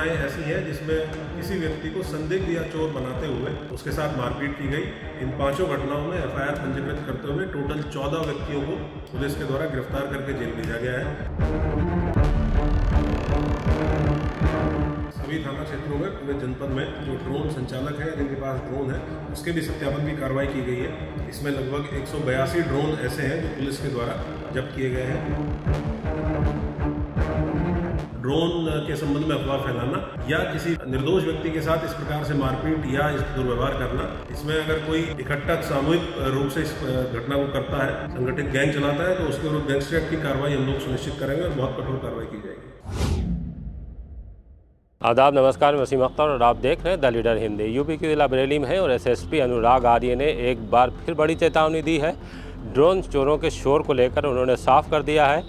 घटनाएं ऐसी हैं जिसमें किसी व्यक्ति को संदिग्ध या चोर बनाते हुए उसके साथ मारपीट की गई। इन पांचों घटनाओं में एफआईआर पंजीकृत करते हुए टोटल 14 व्यक्तियों को पुलिस के द्वारा गिरफ्तार करके जेल भेजा गया है। सभी थाना क्षेत्रों में पूरे जनपद में जो ड्रोन संचालक है, जिनके पास ड्रोन है, उसके भी सत्यापन की कार्रवाई की गई है। इसमें लगभग 182 ड्रोन ऐसे हैं जो पुलिस के द्वारा जब्त किए गए हैं। ड्रोन के संबंध में अफवाह फैलाना या किसी निर्दोष व्यक्ति के साथ इस प्रकार से मारपीट या इस दुर्व्यवहार करना, इसमें अगर कोई इकट्ठा सामूहिक रूप से इस घटना को करता है, संगठित गैंग चलाता है, तो उसके विरुद्ध गैंगस्टर एक्ट की कार्रवाई हम लोग सुनिश्चित करेंगे और बहुत कठोर कार्रवाई की जाएगी। आदाब, नमस्कार, मैं वसीम अख्तर और आप देख रहे हैं द लीडर हिंदी। यूपी के जिला बरेली में है और एसएसपी अनुराग आर्य ने एक बार फिर बड़ी चेतावनी दी है। ड्रोन चोरों के शोर को लेकर उन्होंने साफ कर दिया है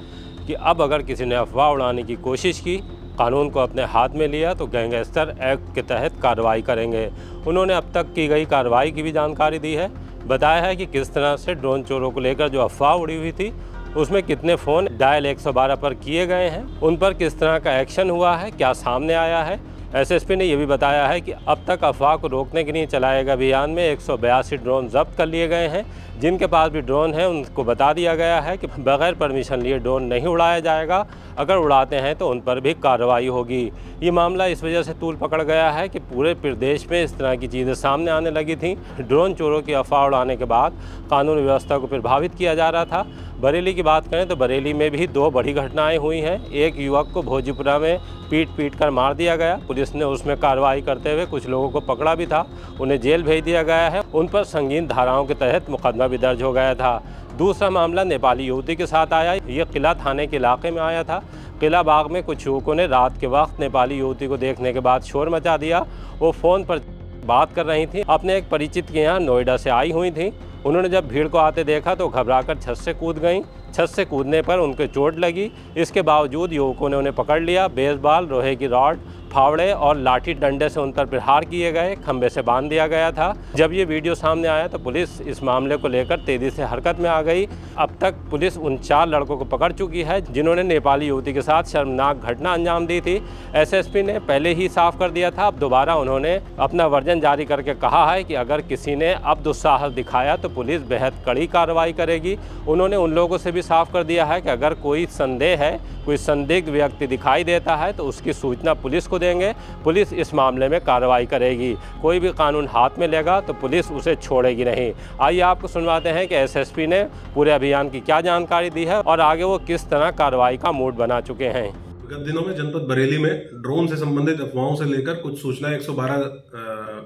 कि अब अगर किसी ने अफवाह उड़ाने की कोशिश की, कानून को अपने हाथ में लिया, तो गैंगस्टर एक्ट के तहत कार्रवाई करेंगे। उन्होंने अब तक की गई कार्रवाई की भी जानकारी दी है। बताया है कि किस तरह से ड्रोन चोरों को लेकर जो अफवाह उड़ी हुई थी, उसमें कितने फ़ोन डायल 112 पर किए गए हैं, उन पर किस तरह का एक्शन हुआ है, क्या सामने आया है। एसएसपी ने यह भी बताया है कि अब तक अफवाह को रोकने के लिए चलाए गए अभियान में 182 ड्रोन जब्त कर लिए गए हैं। जिनके पास भी ड्रोन है उनको बता दिया गया है कि बगैर परमिशन लिए ड्रोन नहीं उड़ाया जाएगा। अगर उड़ाते हैं तो उन पर भी कार्रवाई होगी। ये मामला इस वजह से तूल पकड़ गया है कि पूरे प्रदेश में इस तरह की चीज़ें सामने आने लगी थी। ड्रोन चोरों की अफवाह उड़ाने के बाद कानून व्यवस्था को प्रभावित किया जा रहा था। बरेली की बात करें तो बरेली में भी 2 बड़ी घटनाएं हुई हैं। एक युवक को भोजीपुरा में पीट कर मार दिया गया। पुलिस ने उसमें कार्रवाई करते हुए कुछ लोगों को पकड़ा भी था, उन्हें जेल भेज दिया गया है। उन पर संगीन धाराओं के तहत मुकदमा भी दर्ज हो गया था। दूसरा मामला नेपाली युवती के साथ आया। ये किला थाने के इलाके में आया था। किला बाग में कुछ युवकों ने रात के वक्त नेपाली युवती को देखने के बाद शोर मचा दिया। वो फ़ोन पर बात कर रही थी, अपने एक परिचित के यहाँ नोएडा से आई हुई थी। उन्होंने जब भीड़ को आते देखा तो घबराकर छत से कूद गईं। छत से कूदने पर उनके चोट लगी। इसके बावजूद युवकों ने उन्हें पकड़ लिया। बेसबॉल, लोहे की रॉड, फावड़े और लाठी डंडे से उन पर प्रहार किए गए। खंबे से बांध दिया गया था। जब ये वीडियो सामने आया तो पुलिस इस मामले को लेकर तेजी से हरकत में आ गई। अब तक पुलिस उन 4 लड़कों को पकड़ चुकी है जिन्होंने नेपाली युवती के साथ शर्मनाक घटना अंजाम दी थी। एसएसपी ने पहले ही साफ कर दिया था। अब दोबारा उन्होंने अपना वर्जन जारी करके कहा है कि अगर किसी ने अब दुस्साहस दिखाया तो पुलिस बेहद कड़ी कार्रवाई करेगी। उन्होंने उन लोगों से भी साफ कर दिया है कि अगर कोई संदेह है, कोई संदिग्ध व्यक्ति दिखाई देता है तो उसकी सूचना पुलिस को देंगे। पुलिस इस मामले में कार्रवाई करेगी। कोई भी कानून हाथ में लेगा तो पुलिस उसे छोड़ेगी नहीं। आइए आपको सुनवाते हैं कि एसएसपी ने पूरे अभियान की क्या जानकारी दी है और आगे वो किस तरह कार्रवाई का मूड बना चुके हैं। गत दिनों में जनपद बरेली में ड्रोन से संबंधित अफवाहों से लेकर कुछ सूचना 112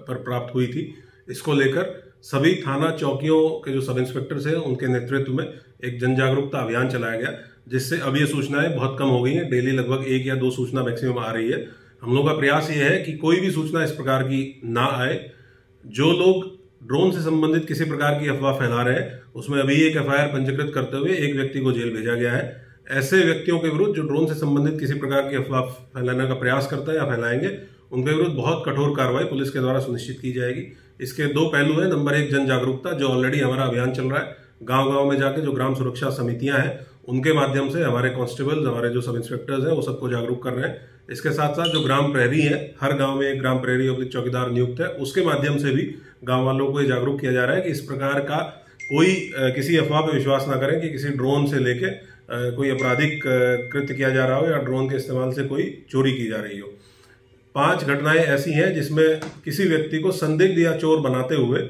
पर प्राप्त हुई थी। इसको लेकर सभी थाना चौकियों के जो सब इंस्पेक्टर्स हैं उनके नेतृत्व में एक जन जागरूकता अभियान चलाया गया, जिससे अब ये सूचनाएं बहुत कम हो गई हैं। डेली लगभग 1 या 2 सूचना मैक्सिमम आ रही है। हम लोग का प्रयास ये है कि कोई भी सूचना इस प्रकार की ना आए। जो लोग ड्रोन से संबंधित किसी प्रकार की अफवाह फैला रहे हैं, उसमें अभी एक एफआईआर पंजीकृत करते हुए एक व्यक्ति को जेल भेजा गया है। ऐसे व्यक्तियों के विरुद्ध जो ड्रोन से संबंधित किसी प्रकार की अफवाह फैलाने का प्रयास करता है या फैलाएंगे, उनके विरुद्ध बहुत कठोर कार्रवाई पुलिस के द्वारा सुनिश्चित की जाएगी। इसके 2 पहलू हैं। नंबर 1 जन जागरूकता, जो ऑलरेडी हमारा अभियान चल रहा है। गांव-गांव में जाके जो ग्राम सुरक्षा समितियां हैं उनके माध्यम से हमारे कांस्टेबल्स, हमारे जो सब इंस्पेक्टर्स हैं, वो सबको जागरूक कर रहे हैं। इसके साथ साथ जो ग्राम प्रहरी है, हर गांव में एक ग्राम प्रहरी और चौकीदार नियुक्त है, उसके माध्यम से भी गांव वालों को ये जागरूक किया जा रहा है कि इस प्रकार का कोई किसी अफवाह पर विश्वास ना करें कि किसी ड्रोन से लेके कोई आपराधिक कृत्य किया जा रहा हो या ड्रोन के इस्तेमाल से कोई चोरी की जा रही हो। 5 घटनाएं ऐसी हैं जिसमें किसी व्यक्ति को संदिग्ध या चोर बनाते हुए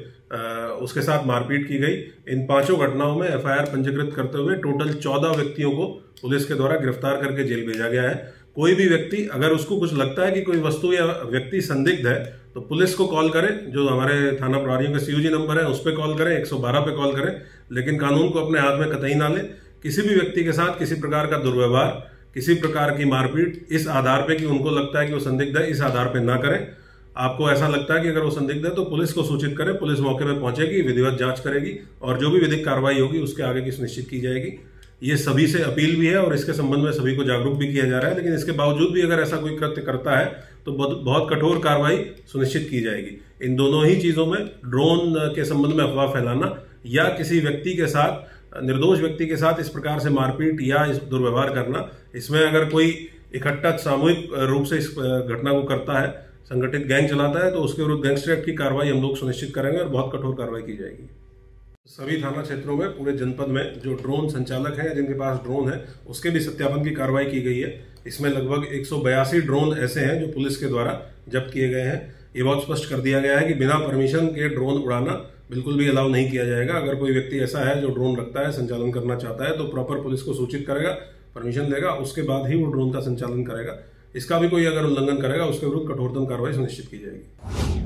उसके साथ मारपीट की गई। इन 5 घटनाओं में एफआईआर पंजीकृत करते हुए टोटल 14 व्यक्तियों को पुलिस के द्वारा गिरफ्तार करके जेल भेजा गया है। कोई भी व्यक्ति, अगर उसको कुछ लगता है कि कोई वस्तु या व्यक्ति संदिग्ध है, तो पुलिस को कॉल करें। जो हमारे थाना प्रभारियों के सीयूजी नंबर है उस पर कॉल करें, 112 पे कॉल करें, लेकिन कानून को अपने हाथ में कतई ना लें। किसी भी व्यक्ति के साथ किसी प्रकार का दुर्व्यवहार, किसी प्रकार की मारपीट इस आधार पे कि उनको लगता है कि वो संदिग्ध है, इस आधार पे ना करें। आपको ऐसा लगता है कि अगर वो संदिग्ध है तो पुलिस को सूचित करें। पुलिस मौके पे पहुंचेगी, विधिवत जांच करेगी और जो भी विधिक कार्रवाई होगी उसके आगे की सुनिश्चित की जाएगी। ये सभी से अपील भी है और इसके संबंध में सभी को जागरूक भी किया जा रहा है। लेकिन इसके बावजूद भी अगर ऐसा कोई कृत्य करता है तो बहुत कठोर कार्रवाई सुनिश्चित की जाएगी। इन दोनों ही चीजों में, ड्रोन के संबंध में अफवाह फैलाना या किसी व्यक्ति के साथ, निर्दोष व्यक्ति के साथ इस प्रकार से मारपीट या इस दुर्व्यवहार करना, इसमें अगर कोई इकट्ठा सामूहिक रूप से इस घटना को करता है, संगठित गैंग चलाता है, तो उसके विरुद्ध गैंगस्टर एक्ट की कार्रवाई हम लोग सुनिश्चित करेंगे और बहुत कठोर कार्रवाई की जाएगी। सभी थाना क्षेत्रों में पूरे जनपद में जो ड्रोन संचालक हैं, जिनके पास ड्रोन है, उसके भी सत्यापन की कार्रवाई की गई है। इसमें लगभग 182 ड्रोन ऐसे हैं जो पुलिस के द्वारा जब्त किए गए हैं। ये बहुत स्पष्ट कर दिया गया है कि बिना परमिशन के ड्रोन उड़ाना बिल्कुल भी अलाउ नहीं किया जाएगा। अगर कोई व्यक्ति ऐसा है जो ड्रोन रखता है, संचालन करना चाहता है, तो प्रॉपर पुलिस को सूचित करेगा, परमिशन लेगा, उसके बाद ही वो ड्रोन का संचालन करेगा। इसका भी कोई अगर उल्लंघन करेगा, उसके विरुद्ध कठोरतम कार्रवाई सुनिश्चित की जाएगी।